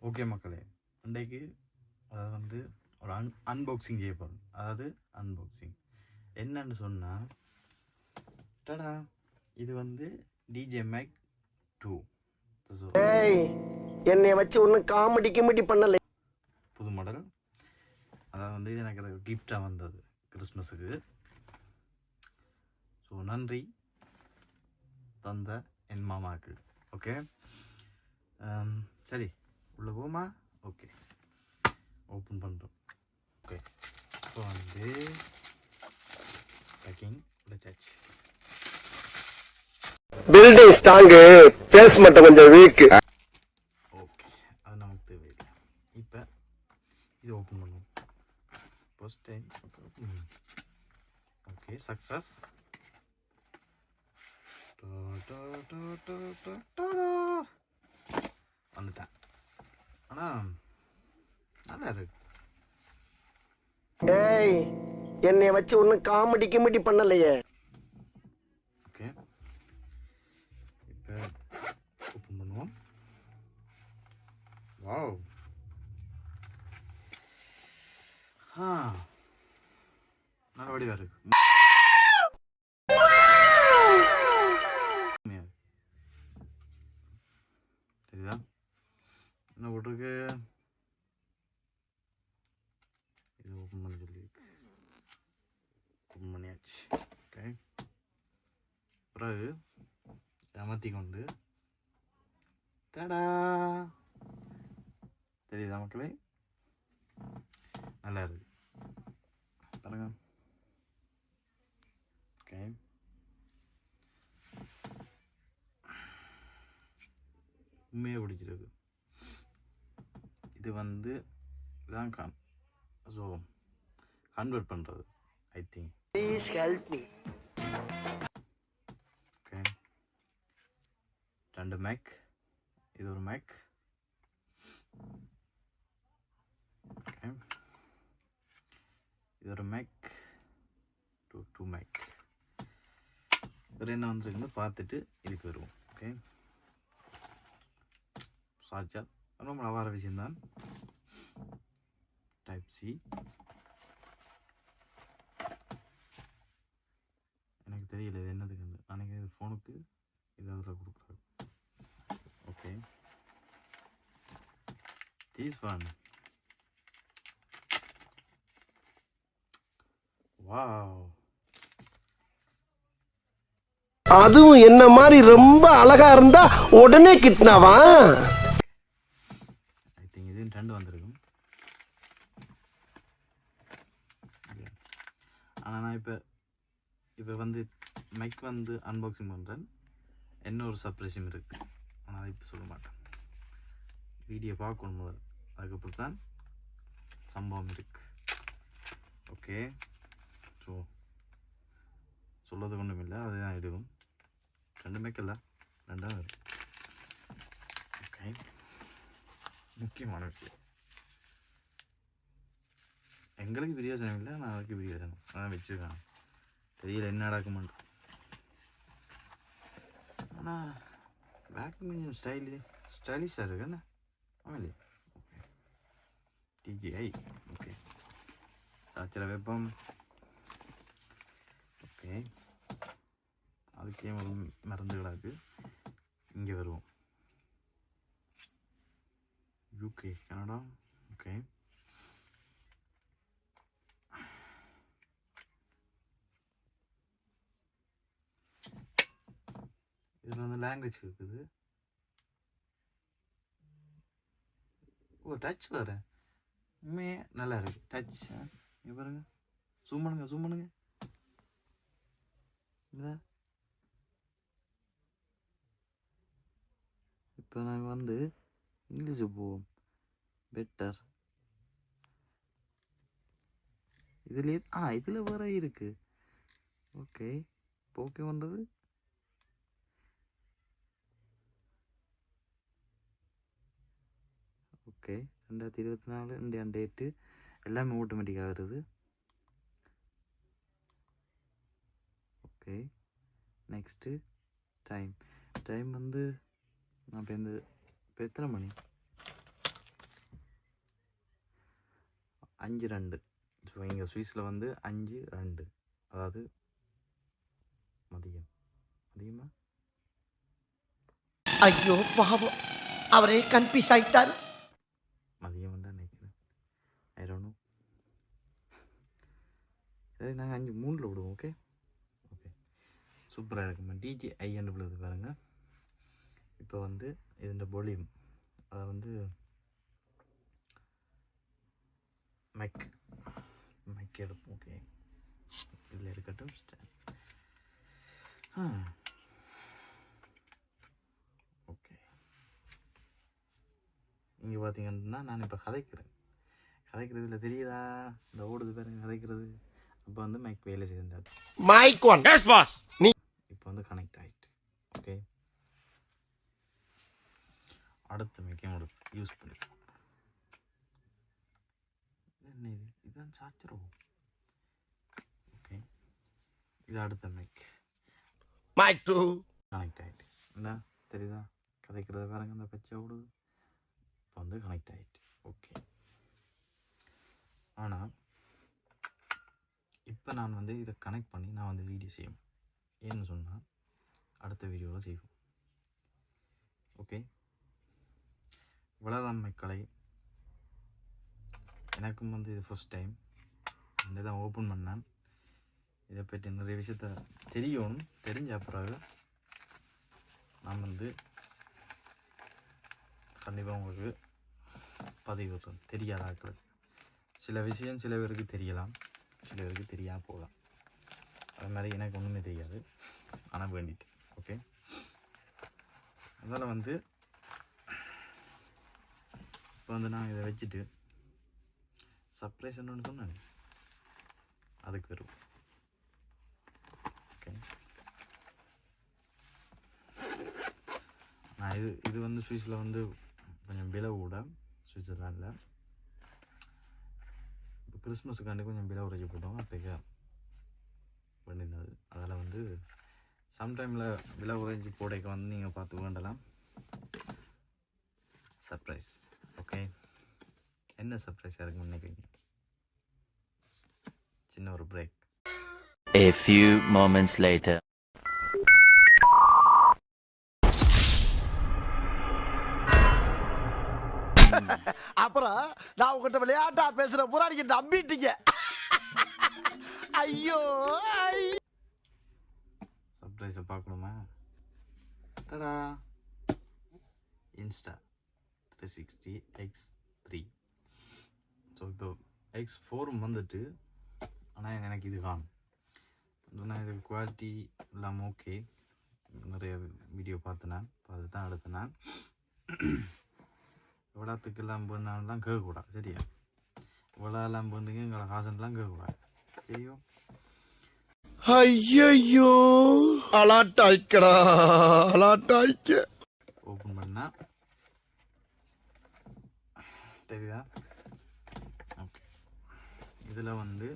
Okay மக்களே, இன்றைக்கு அதாவது வந்து ஒரு அன்பாக்சிங் செய்ய போகிறோம். அதாவது அன்பாக்சிங் என்னன்னு சொன்னால், டடா, இது வந்து டிஜே மேக் 2 என்னை வச்சு ஒன்றும் காமெடி கிமெடி பண்ணலை. புது மாடல். அதாவது வந்து இது எனக்கு கிஃப்டாக வந்தது கிறிஸ்மஸுக்கு. ஸோ நன்றி தந்த என் மாமாவுக்கு. ஓகே, சரி உள்ள போமா. ஓகே, ஓப்பன் பண்ணுறோம். ஓகே, இப்போ வந்து பேக்கிங் வச்சாச்சு. பில்டிங் ஸ்ட்ராங்கு, பேஸ் மட்டும் கொஞ்சம் வீக். ஓகே, அது நமக்கு தேவையில்லை. இப்போ இது ஓப்பன் பண்ணுவோம். First time. Okay, success. வந்துட்டேன். ஆனால் நல்லா இருக்கு. ஏய், என்னை வச்சு ஒன்றும் காமெடி கிமெடி பண்ணலையே. ஓகே, இப்போ ஓப்பன் பண்ணுவோம். வாவ், நல்ல வடிவாக இருக்கு. சரிதா? என்ன போட்டிருக்கு? இது ஓப்பன் பண்ண சொல்லியிருக்கு. ஓப்பன் பண்ணியாச்சு. ஓகே, பிறகு அமர்த்தி கொண்டு தடா, தெரியுதா மக்களே? நல்லா இருக்கு பாருங்க. ஓகே, உண்மையாக பிடிச்சிருக்கு. இது வந்து இதான் ஸோ கன்வெர்ட் பண்ணுறது I think. Please help me. Okay, 2 மேக், இது ஒரு மேக். ஓகே, இது ஒரு மேக், 2 மேக். வேறு என்ன வந்துருக்குன்னு பார்த்துட்டு இதுக்கு வருவோம். ஓகே, சார்ஜர் ரொம்ப நவார விஷயம்தான். Type C. எனக்கு தெரியல இது என்னதுக்கு. நினைக்கிறேன் இது ஃபோனுக்கு இதாவது கொடுக்குறாரு. Okay, this one. வாவ், அதுவும் என்ன மாதிரி ரொம்ப அழகா இருந்தா உடனே கிட்னாவா. ஐ திங்க் இது 2 வந்திருக்கும். ஆனால் நான் இப்போ வந்து மைக் வந்து அன்பாக்சிங் பண்ணுறேன். என்ன ஒரு சர்ப்ரைஸும் இருக்குது. ஆனால் அதை இப்போ சொல்ல மாட்டேன். வீடியோ பார்க்கணும் முதல், அதுக்கப்புறம் தான் சம்பவம் இருக்கு. ஓகே, ஸோ சொல்கிறது ஒன்றும் இல்லை, அதுதான் இதுவும் 2 மேக் இல்லை, 2 வரும். ஓகே, முக்கியமான விஷயம் எங்களுக்கு பிரியோஜனம் இல்லை, நான் அதுக்கு பிரியோஜனம் அதான் வச்சுருக்கேன். தெரியல என்ன நடக்குமெண்டு. ஆனால் பேக் கொஞ்சம் ஸ்டைலிஷாக இருக்கு என்ன ஆமாம். Okay, DGI. ஓகே, சாச்சிர வெப்பம். ஓகே, அதுக்கே மருந்துகளாக்கு. இங்கே வருவோம். UK, Canada. ஓகே, இதில் வந்து லாங்குவேஜ் இருக்குது. ஓ, டச் வேறு உண்மையே நல்லா இருக்கு. டச் இங்கே பாருங்க. ஜூம் பண்ணுங்க. இந்த இப்போ நாங்கள் வந்து இங்கிலீஷுக்கு போவோம். பெட்டர் இதுலேயே இதில் வேற இருக்குது. ஓகே, இப்போ ஓகே பண்ணுறது. ஓகே, 2024 இந்தியன் டேட்டு எல்லாமே ஆட்டோமேட்டிக்காக வருது. ஓகே, நெக்ஸ்ட்டு டைம் வந்து நான் இப்போ எத்தனை மணி 5-2. ஸோ இங்கே சுவிஸில் வந்து 5-2, அதாவது மதியமா ஐயோ பாவம், அவரே கன்ஃபியூஸ் ஆயிட்டார். மதியம் தான் நினைக்கிறேன். I don't know. சரி, நாங்கள் 5-3 விடுவோம். ஓகே ஓகே, சூப்பராக இருக்குமா. டிஜே ஐஎன்னு விழுது பாருங்க. இப்போ வந்து இதோட வால்யூம், அதை வந்து மைக் எடுப்போம். ஓகே, இதில் இருக்கட்டும். ஓகே, இங்கே பார்த்தீங்கன்னா நான் இப்போ கதைக்கிறதுல தெரியுதா, இந்த ஓடுது பாருங்க கதைக்கிறது. அப்போ வந்து மைக் வேலை செய்தார். Mic on, yes boss. நீ இப்போ வந்து கனெக்ட் ஆகிட்டு. ஓகே, அடுத்த மைக்கையும் யூஸ் பண்ணிக்கலாம். என்ன இது, இதுதான் சார்ஜரோ? ஓகே, இது அடுத்த மைக். மைக் 2 கனெக்ட் ஆகிட்டு. என்ன தெரியுதா, கதைக்கிறது பாருங்க, இந்த பச்சை ஓடுது. இப்போ வந்து கனெக்ட் ஆகிட்டு. ஓகே, ஆனால் இப்போ நான் வந்து இதை கனெக்ட் பண்ணி நான் வந்து வீடியோ செய்வேன். ஏன்னு சொன்னால் அடுத்த வீடியோவில் செய்வோம். ஓகே, இவ்வளோதான் மக்களை. எனக்கும் வந்து இது ஃபர்ஸ்ட் டைம் இந்த தான் ஓப்பன் பண்ணேன். இதை பற்றி நிறைய விஷயத்த தெரியணும். தெரிஞ்ச பிறகு நான் வந்து கண்டிப்பாக உங்களுக்கு பதிவிடுறேன். தெரியாத ஆட்களுக்கு சில விஷயம் சில பேருக்கு தெரியலாம், சில பேருக்கு தெரியாமல் போகலாம். அது மாதிரி எனக்கு ஒன்றுமே தெரியாது, ஆனால் வேண்டிட்டு. ஓகே, அதனால் வந்து இப்போ வந்து நான் இதை வச்சுட்டு சப்ரைஸ்ன்னு ஒன்று சொன்னேன், அதுக்கு வரும். ஓகே, நான் இது வந்து சுவிஸில் வந்து கொஞ்சம் விலை கூட, சுவிட்சர்லாண்டில் இப்போ கிறிஸ்மஸுக்காண்டி கொஞ்சம் விலை உரைச்சி போட்டோம். அப்போ பண்ணியிருந்தது. அதில் வந்து சம்டைமில் விலை உரைஞ்சி போடைக்கு வந்து நீங்கள் பார்த்து வேண்டலாம். சர்ப்ரைஸ். ஓகே, என்ன சர்ப்ரைஸாக இருக்குன்னு நினைக்கிறீங்க? சின்ன ஒரு break. A few moments later. அப்புறம் நான் உங்ககிட்ட விளையாட்டா பேசுற பூரா நீங்க நம்பிட்டீங்க. ஐயோ, சர்ப்ரைஸை பார்க்கணுமா? டடா, இன்ஸ்டா 360 X3. ஸோ இப்போ X4 வந்துட்டு, ஆனால் எனக்கு இது காணும். நான் இது குவாலிட்டி இல்லாமல் ஓகே, நிறைய வீடியோ பார்த்தேன். பார்த்து தான் எடுத்தேன். நான் இவ்வளோத்துக்கெல்லாம் பண்ணாலாம் கேட்கக்கூடாது, சரியா? இவ்வளோ எல்லாம் பண்ணுங்க, எங்களை காசன்லாம் கேட்கக்கூடாது, சரியோ? ஐயோ, அலாட்டாய்க்கடா, அலாட்டாய்க்க. ஓப்பன் பண்ணா தெரியுதா? ஓகே, இதில் வந்து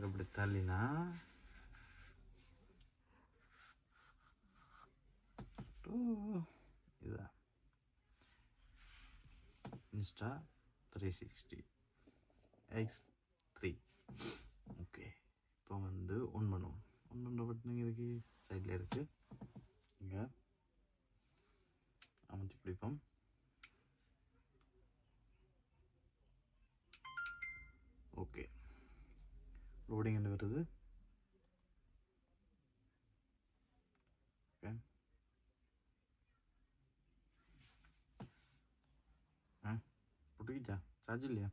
இப்படி தள்ளினா இதுதான் இன்ஸ்டா 360 X3. ஓகே, இப்போ வந்து ஒன் பண்ணுவோம். ஒன் பண்ணுற பட்டனுங்க இருக்குது, சைடில் இருக்குது. இங்கே அமைச்சு பிடிப்போம். ஓகே, லோடிங் என்ன வருது? ஓகே, புட்டுக்கிச்சா? சார்ஜ் இல்லையா?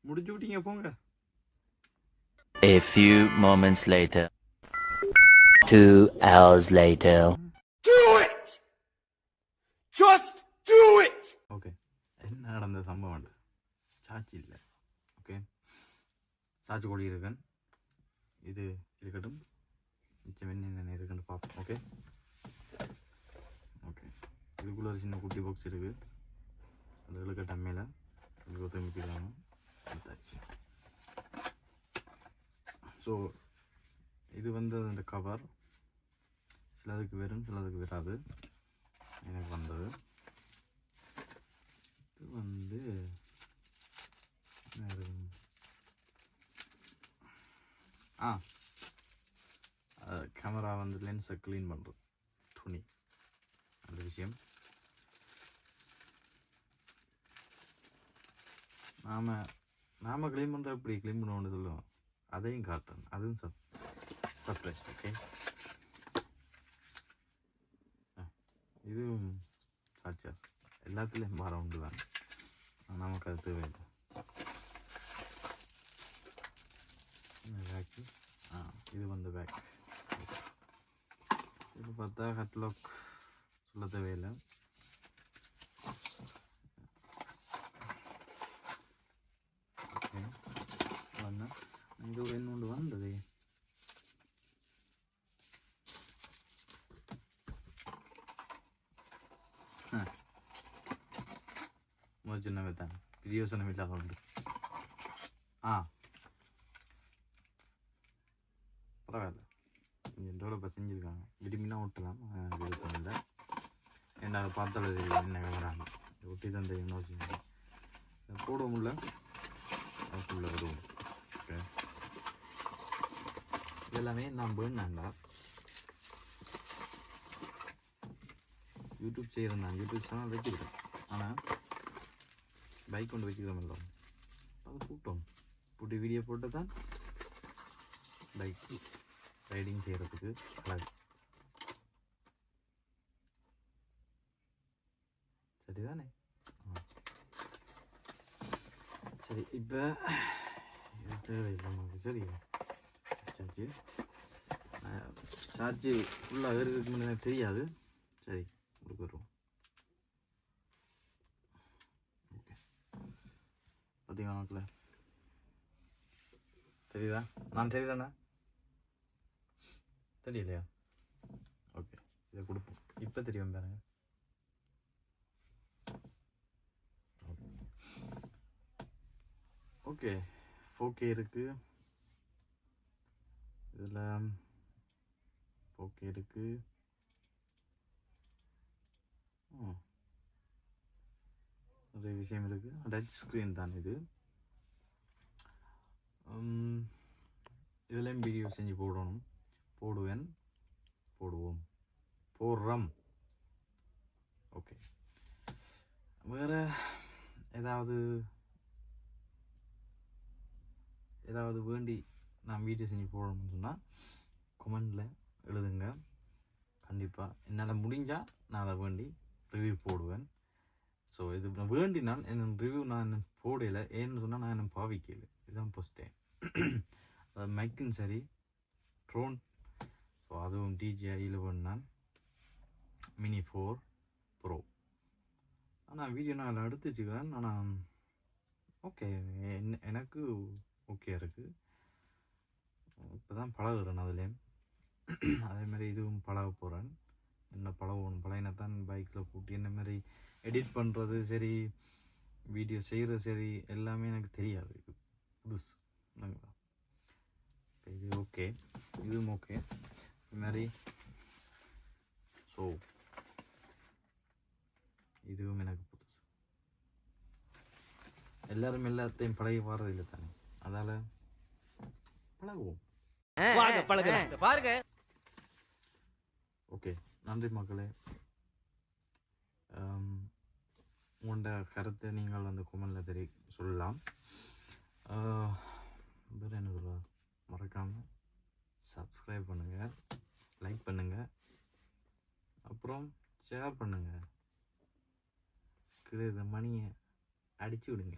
முடிச்சு விட்டீங்க, போங்க. A few moments later. 2 hours later. Do it! Just do it! Okay, என்ன நடந்த சம்பவம்? சார்ஜ் இல்லை. ஓகே, சார்ஜ் கொடி இருக்கேன். இது இருக்கட்டும், மிச்சம் என்ன இருக்குன்னு பார்ப்போம். ஓகே ஓகே, இதுக்குள்ளே ஒரு சின்ன குட்டி பாக்ஸ் இருக்குது. அது இழுக்க டம்மையில் இதுக்கு திரும்பிக்கிறாங்க, எடுத்தாச்சு. ஸோ இது வந்து அந்த கவர் சிலதுக்கு வரும் சிலதுக்கு வராது. எனக்கு வந்தது இது வந்து கேமரா வந்து லென்ஸை க்ளீன் பண்ணுறது துணி அந்த விஷயம். நாம் க்ளீன் பண்ணுற எப்படி க்ளீன் பண்ணுவோம்னு சொல்லுவோம், அதையும் காட்டுறேன். அதுவும் சர்ப்ரைஸ். ஓகே, இதுவும் சார்ஜர் எல்லாத்துலேயும் வர உண்டு தான், நமக்கு அது தேவையில்லை. பேக்கு இது வந்து பேக். இது பார்த்தா ஹட்லாக் சொல்ல தேவையில்லை. ஓகே, வந்தேன் இது என்னொன்று வந்தது. சின்னவே தான் பிரியோசனம் இல்லாத உண்டு. பரவாயில்ல, கொஞ்சம் டெவலப்பாக செஞ்சுருக்காங்க. விரும்பினா ஒட்டலாம், எனக்கு இது பண்ணல. என்ன பார்த்தாலும் தெரியும் என்ன கவராங்க. ஒட்டி தான் தெரியும் அவசியம். போட முடியல அதுக்குள்ள வருவோம். ஓகே, இதெல்லாமே நான் வேணாண்டா யூடியூப் செய்கிறேன். நான் யூடியூப் சேனல் வச்சுருக்கேன், ஆனால் பைக் கொண்டு வச்சுக்கிறோம். அது போட்டோம் போட்டு வீடியோ போட்டு தான் பைக் ரைடிங் செய்கிறதுக்கு அழகு. சரிதானே? சரி, இப்போ இது தேவையில்லை நமக்கு. சரி, சார்ஜ் ஃபுல்லாக இருக்குன்னு எனக்கு தெரியாது. சரி, உங்களுக்கு வருவோம். ஓகே, பார்த்தீங்களா மக்களே, தெரியுதா? நான் தெரியலண்ணா, தெரியலையா? ஓகே, இதை கொடுப்போம். இப்போ தெரியும் பாருங்க. ஓகே, 4K இருக்கு இதில். 4K இருக்கு. நிறைய விஷயம் இருக்கு. டச் ஸ்க்ரீன் தான் இது. இதுலேயும் வீடியோ செஞ்சு போடுவோம். போடுறோம். ஓகே, வேறு ஏதாவது வேண்டி நான் வீடியோ செஞ்சு போடணும்னு சொன்னால் கமெண்டில் எழுதுங்க. கண்டிப்பாக என்னால் முடிஞ்சால் நான் அதை வேண்டி ரிவ்யூ போடுவேன். ஸோ இது வேண்டினால் என் ரிவ்யூ நான் போடலை. ஏன்னு சொன்னால் நான் என்ன பாவிக்கல. இதுதான் ஃபர்ஸ்ட் டைம். அது மைக்கும் சரி, ட்ரோன். ஸோ அதுவும் DJI நான் மினி 4 Pro. ஆனால் வீடியோ நான் அதில் எடுத்து வச்சுக்கிறேன். ஆனால் ஓகே, எனக்கு ஓகே இருக்குது. இப்போ தான் பழகுறேன் அதுலேயும். அதேமாதிரி இதுவும் பழக போகிறேன். என்ன பழகினா தான் பைக்கில் கூட்டி என்ன மாதிரி எடிட் பண்ணுறது சரி, வீடியோ செய்கிறது சரி, எல்லாமே எனக்கு தெரியாது. இது புதுசு. இது ஓகே, இதுவும் ஓகே. இது மாதிரி ஸோ இதுவும் எனக்கு புதுசு. எல்லாத்தையும் பழகி வர்றதில்லை தானே, அதால் பழகுவோம். பாருங்க. ஓகே, நன்றி மக்களே. உங்களோட கருத்தை நீங்கள் வந்து கமெண்டில் சொல்லலாம். வேறு என்ன சொல்ல, மறக்காமல் சப்ஸ்கிரைப் பண்ணுங்கள், லைக் பண்ணுங்கள், அப்புறம் ஷேர் பண்ணுங்கள். கீழே மணியை அடிச்சு விடுங்க.